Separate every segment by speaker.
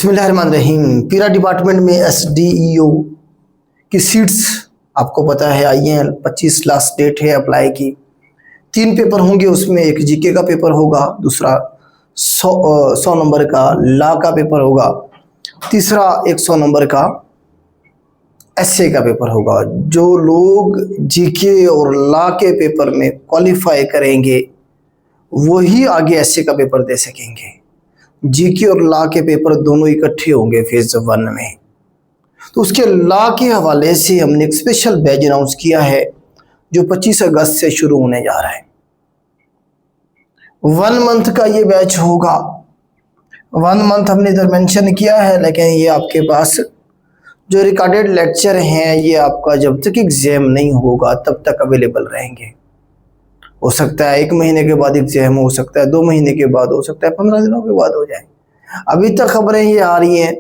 Speaker 1: बिस्मिल्लाहिर्रहमानिर्रहीम। पीरा डिपार्टमेंट में SDEO की सीट्स आपको पता है आई हैं। 25 लास्ट डेट है अप्लाई की। 3 पेपर होंगे उसमें, एक जीके का पेपर होगा, दूसरा 100 नंबर का लॉ का पेपर होगा, तीसरा 100 नंबर का एसए का पेपर होगा। जो लोग जीके और लॉ के पेपर में क्वालिफाई करेंगे वही आगे एसए का पेपर दे सकेंगे। जीके और लॉ के पेपर दोनों इकट्ठे होंगे फेज 1 में। तो उसके लॉ के हवाले से हमने एक स्पेशल बैच अनाउंस किया है जो 25 अगस्त से शुरू होने जा रहा है। 1 मंथ का ये बैच होगा। 1 मंथ हमने इधर मेंशन किया है, लेकिन ये आपके पास जो रिकॉर्डेड लेक्चर हैं ये आपका जब तक एग्जाम नहीं होगा तब तक अवेलेबल रहेंगे। हो सकता है 1 महीने के बाद एग्जाम हो सकता है 2 महीने के बाद हो सकता है 15 दिनों के बाद हो जाए। अभी तक खबरें ये आ रही हैं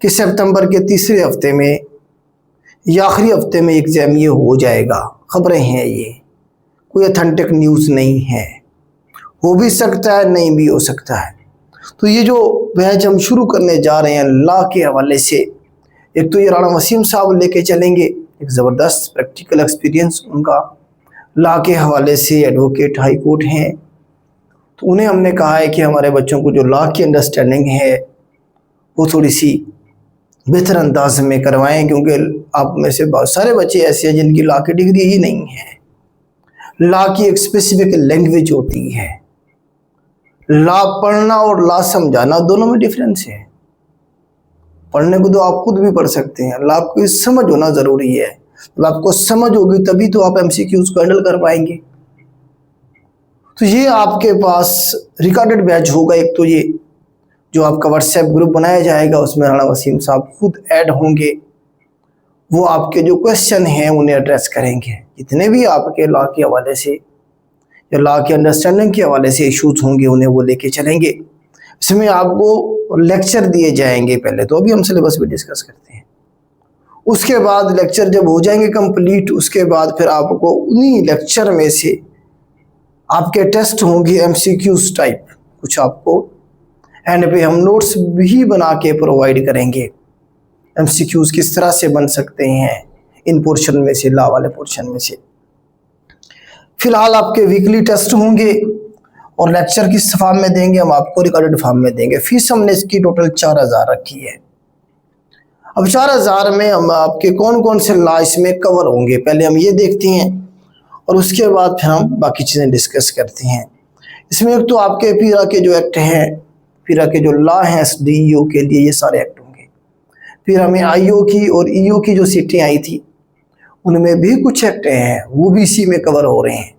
Speaker 1: कि सितंबर के तीसरे हफ्ते में या आखिरी हफ्ते में एग्जाम ये हो जाएगा। खबरें हैं, ये कोई अथेंटिक न्यूज़ नहीं है। हो भी सकता है, नहीं भी हो सकता है। तो ये जो बैच हम शुरू करने जा रहे हैं लॉ के हवाले से, एक तो ये राणा वसीम साहब लेके चलेंगे, एक ज़बरदस्त प्रैक्टिकल एक्सपीरियंस उनका लॉ के हवाले से, एडवोकेट हाई कोर्ट हैं। तो उन्हें हमने कहा है कि हमारे बच्चों को जो लॉ की अंडरस्टैंडिंग है वो थोड़ी सी बेहतर अंदाज में करवाएं, क्योंकि आप में से बहुत सारे बच्चे ऐसे हैं जिनकी लॉ की डिग्री ही नहीं है। लॉ की एक स्पेसिफिक लैंग्वेज होती है। लॉ पढ़ना और लॉ समझाना दोनों में डिफरेंस है। पढ़ने को तो आप खुद भी पढ़ सकते हैं, लॉ को समझ होना ज़रूरी है। जब आपको समझ होगी तभी तो आप MCQs को हैंडल कर पाएंगे। तो ये आपके पास रिकॉर्डेड बैच होगा। एक तो ये जो आपका व्हाट्सएप ग्रुप बनाया जाएगा उसमें राणा वसीम साहब खुद ऐड होंगे। वो आपके जो क्वेश्चन हैं उन्हें एड्रेस करेंगे। जितने भी आपके लॉ के हवाले से या लॉ के अंडरस्टैंडिंग के हवाले से इशूज़ होंगे उन्हें वो लेके चलेंगे। इसमें आपको लेक्चर दिए जाएंगे। पहले तो अभी हम सिलेबस भी डिस्कस करते हैं, उसके बाद लेक्चर जब हो जाएंगे कंप्लीट, उसके बाद फिर आपको उन्हीं लेक्चर में से आपके टेस्ट होंगे MCQs टाइप। कुछ आपको एंड पे हम नोट्स भी बना के प्रोवाइड करेंगे। MCQs किस तरह से बन सकते हैं इन पोर्शन में से, लॉ वाले पोर्शन में से। फिलहाल आपके वीकली टेस्ट होंगे और लेक्चर किस फॉर्म में देंगे हम आपको, रिकॉर्डेड फॉर्म में देंगे। फीस हमने इसकी टोटल 4000 रखी है। अब 4000 में हम आपके कौन कौन से लॉ इसमें कवर होंगे पहले हम ये देखते हैं और उसके बाद फिर हम बाकी चीज़ें डिस्कस करते हैं। इसमें एक तो आपके पीरा के जो एक्ट हैं, पीरा के जो लॉ हैं SDEO के लिए, ये सारे एक्ट होंगे। फिर हमें IO की और EO की जो सीटें आई थी उनमें भी कुछ एक्ट हैं वो भी इसी में कवर हो रहे हैं।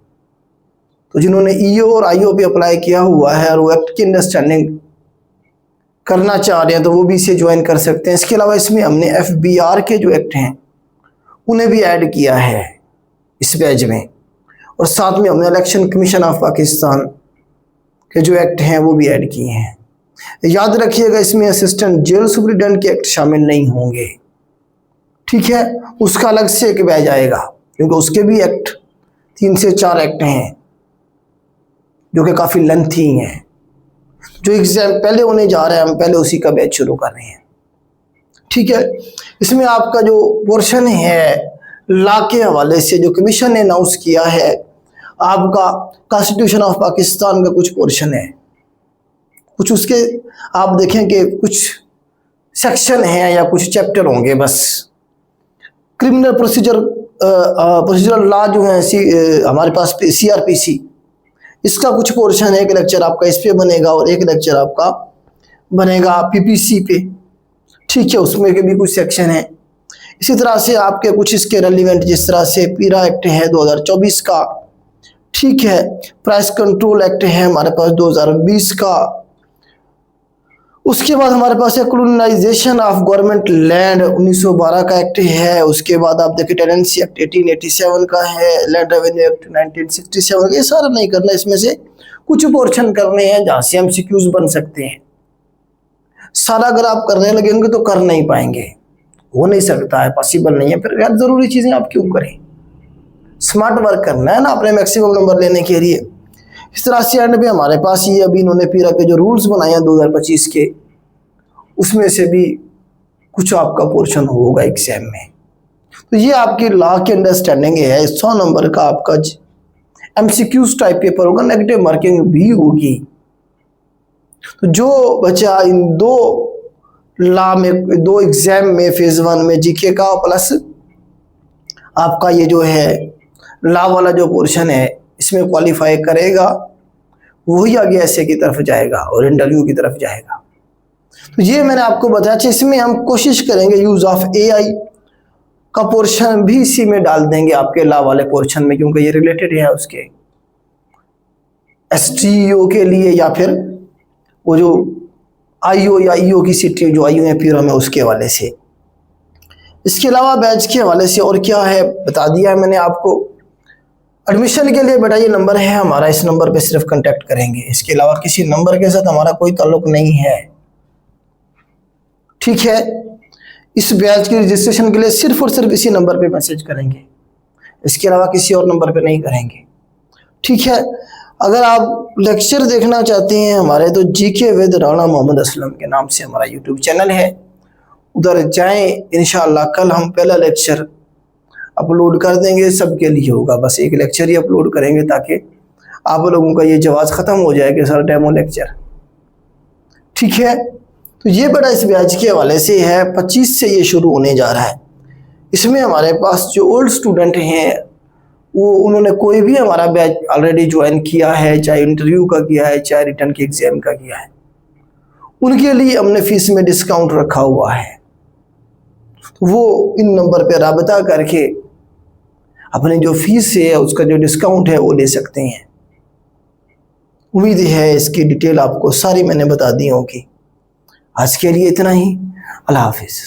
Speaker 1: तो जिन्होंने EO और IO पे अप्लाई किया हुआ है और वो एक्ट की अंडरस्टैंडिंग करना चाह रहे हैं तो वो भी इसे ज्वाइन कर सकते हैं। इसके अलावा इसमें हमने FBR के जो एक्ट हैं उन्हें भी ऐड किया है इस बैच में, और साथ में हमने इलेक्शन कमीशन ऑफ पाकिस्तान के जो एक्ट हैं वो भी ऐड किए हैं। याद रखिएगा इसमें असिस्टेंट जेल सुपरिटेंडेंट के एक्ट शामिल नहीं होंगे, ठीक है। उसका अलग से एक बैच आएगा क्योंकि उसके भी एक्ट 3 से 4 एक्ट हैं जो कि काफ़ी लेंथी हैं। जो एग्जाम पहले होने जा रहा है हम पहले उसी का बैच शुरू कर रहे हैं, ठीक है। इसमें आपका जो पोर्शन है लॉ के हवाले से जो कमीशन ने अनाउंस किया है, आपका कॉन्स्टिट्यूशन ऑफ पाकिस्तान का कुछ पोर्शन है, कुछ उसके आप देखें कि कुछ सेक्शन हैं या कुछ चैप्टर होंगे बस। क्रिमिनल प्रोसीजरल लॉ जो है हमारे पास CRPC, इसका कुछ पोर्शन है। एक लेक्चर आपका इस पे बनेगा और एक लेक्चर आपका बनेगा PPC पे, ठीक है। उसमें के भी कुछ सेक्शन है। इसी तरह से आपके कुछ इसके रेलिवेंट, जिस तरह से पीरा एक्ट है 2024 का, ठीक है। प्राइस कंट्रोल एक्ट है हमारे पास 2020 का। उसके बाद हमारे पास है कॉलोनाइजेशन ऑफ गवर्नमेंट लैंड 1912 का एक्ट है। उसके बाद आप देखिए टेनेंसी एक्ट 1887 का है, लैंड रेवेन्यू एक्ट 1967। ये सारा नहीं करना, इसमें से कुछ पोर्शन करने हैं जहाँ से MCQs बन सकते हैं। सारा अगर आप करने लगेंगे तो कर नहीं पाएंगे, हो नहीं सकता है, पॉसिबल नहीं है। फिर गैर ज़रूरी चीज़ें आप क्यों करें, स्मार्ट वर्क करना है ना अपने मैक्सिमम नंबर लेने के लिए। इस तरह से एंड पे हमारे पास ये अभी इन्होंने पीरा के जो रूल्स बनाए हैं 2025 के, उसमें से भी कुछ आपका पोर्शन होगा एग्जाम में। तो ये आपकी लॉ की अंडरस्टैंडिंग है। 100 नंबर का आपका MCQs टाइप पेपर होगा, नेगेटिव मार्किंग भी होगी। तो जो बच्चा इन दो लॉ में, दो एग्जाम में, फेज 1 में जीके का प्लस आपका ये जो है लॉ वाला जो पोर्शन है, इसमें क्वालिफाई करेगा, वही आगे ऐसे की तरफ जाएगा और इंटरव्यू की तरफ जाएगा। तो ये मैंने आपको बताया। इसमें हम कोशिश करेंगे यूज ऑफ AI का पोर्शन भी इसी में डाल देंगे आपके लॉ वाले पोर्शन में, क्योंकि ये रिलेटेड है उसके STO के लिए, या फिर वो जो IO या EO की सीटें जो IO है पीरो में, उसके वाले से। इसके अलावा बैच के हवाले से और क्या है बता दिया है मैंने आपको। एडमिशन के लिए बेटा ये नंबर है हमारा, इस नंबर पे सिर्फ कांटेक्ट करेंगे, इसके अलावा किसी नंबर के साथ हमारा कोई ताल्लुक नहीं है, ठीक है। इस बैच की रजिस्ट्रेशन के लिए सिर्फ और सिर्फ इसी नंबर पे मैसेज करेंगे, इसके अलावा किसी और नंबर पे नहीं करेंगे, ठीक है। अगर आप लेक्चर देखना चाहते हैं हमारे, तो GK विद राणा मोहम्मद असलम के नाम से हमारा यूट्यूब चैनल है, उधर जाएं। इंशाअल्लाह कल हम पहला लेक्चर अपलोड कर देंगे, सबके लिए होगा, बस एक लेक्चर ही अपलोड करेंगे ताकि आप लोगों का ये जवाब ख़त्म हो जाए कि सर डेमो लेक्चर, ठीक है। तो ये बड़ा इस बैच के हवाले से है, 25 से ये शुरू होने जा रहा है। इसमें हमारे पास जो ओल्ड स्टूडेंट हैं वो, उन्होंने कोई भी हमारा बैच ऑलरेडी ज्वाइन किया है, चाहे इंटरव्यू का किया है, चाहे रिटर्न के एग्ज़ाम का किया है, उनके लिए हमने फ़ीस में डिस्काउंट रखा हुआ है। तो वो इन नंबर पे राबता करके अपनी जो फीस है उसका जो डिस्काउंट है वो ले सकते हैं। उम्मीद है इसकी डिटेल आपको सारी मैंने बता दी होगी। आज के लिए इतना ही। अल्लाह हाफिज़।